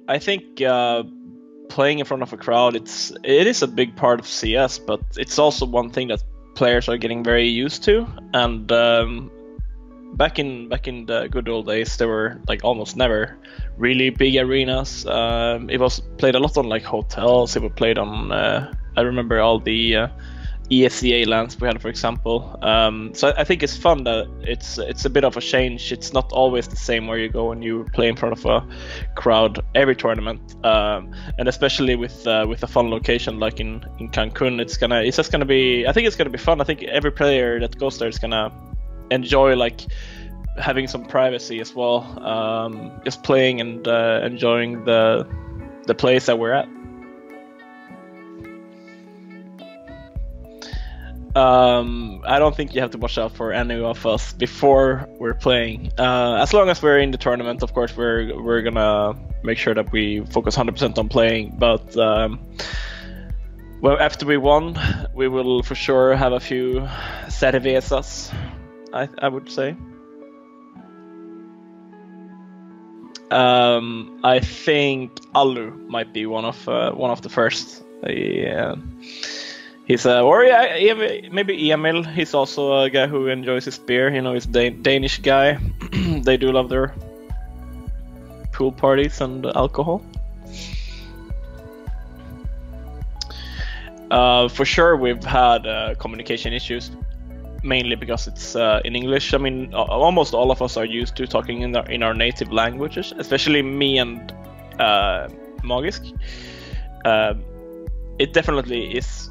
I think playing in front of a crowd, it is a big part of CS, but it's also one thing that players are getting very used to. And back in the good old days, there were like almost never really big arenas. It was played a lot on like hotels. It was played on I remember all the ESCA lands we had, for example. So I think it's fun that it's a bit of a change. It's not always the same where you go and you play in front of a crowd every tournament, and especially with a fun location like in Cancun, it's just gonna be. I think it's gonna be fun. I think every player that goes there is gonna enjoy like having some privacy as well, just playing and enjoying the place that we're at. I don't think you have to watch out for any of us before we're playing. As long as we're in the tournament, of course, we're gonna make sure that we focus 100% on playing. But well, after we won, we will for sure have a few cervezas, I would say. I think Alu might be one of the first. He's or yeah, maybe Emil. He's also a guy who enjoys his beer. You know, he's a Danish guy. They do love their pool parties and alcohol. For sure, we've had communication issues, mainly because it's in English. I mean, almost all of us are used to talking in our native languages, especially me and Magisk. It definitely is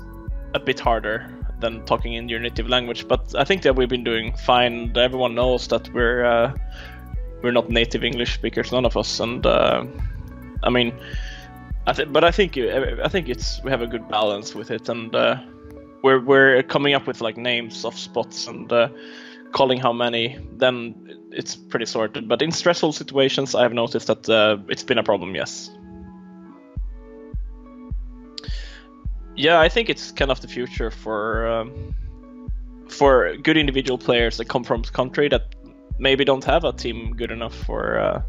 a bit harder than talking in your native language, but I think that we've been doing fine. Everyone knows that we're not native English speakers, none of us, and I mean, I think we have a good balance with it, and we're coming up with like names of spots and calling how many. Then it's pretty sorted. But in stressful situations, I have noticed that it's been a problem. Yes. Yeah, I think it's kind of the future for good individual players that come from a country that maybe don't have a team good enough for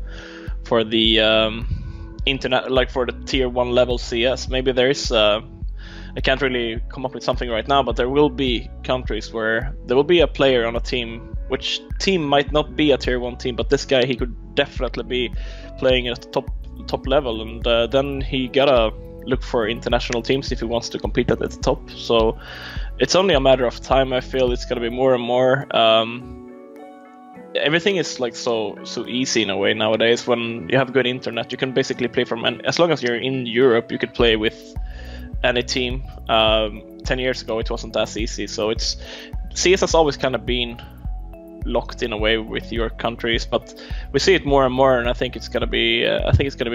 the internet, like for the tier 1 level CS. Maybe there is. I can't really come up with something right now, but there will be countries where there will be a player on a team, which team might not be a tier 1 team, but this guy, he could definitely be playing at the top level, and then he gotta look for international teams if he wants to compete at the top. So it's only a matter of time. I feel it's gonna be more and more. Everything is like so easy in a way nowadays. When you have good internet, you can basically play from, and as long as you're in Europe, you could play with any team. 10 years ago it wasn't as easy, so CS has always kind of been locked in a way with your countries, but we see it more and more, and I think it's gonna be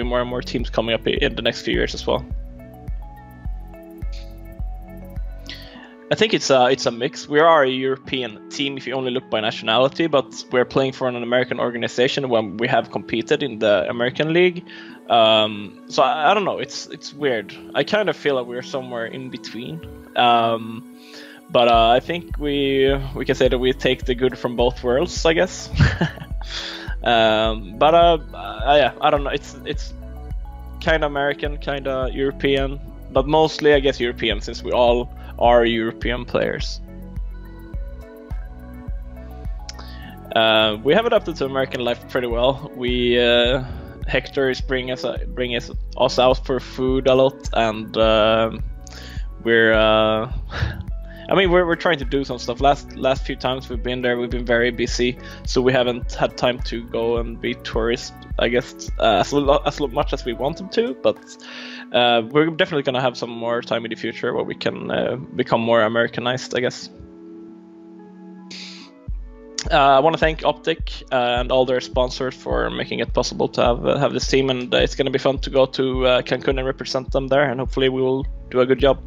more and more teams coming up in the next few years as well. I think it's a mix. We are a European team if you only look by nationality, but we're playing for an American organization when we have competed in the American League. So I don't know. It's weird. I kind of feel like we're somewhere in between. But I think we can say that we take the good from both worlds, I guess. Yeah, I don't know. It's kind of American, kind of European, but mostly I guess European, since we all are European players. We have adapted to American life pretty well. Hector is bringing us out for food a lot, and we're trying to do some stuff. Last few times we've been there, we've been very busy, so we haven't had time to go and be tourists, I guess, as much as we wanted to. But we're definitely gonna have some more time in the future where we can become more Americanized, I guess. I want to thank Optic and all their sponsors for making it possible to have this team, and it's going to be fun to go to Cancun and represent them there, and hopefully we will do a good job.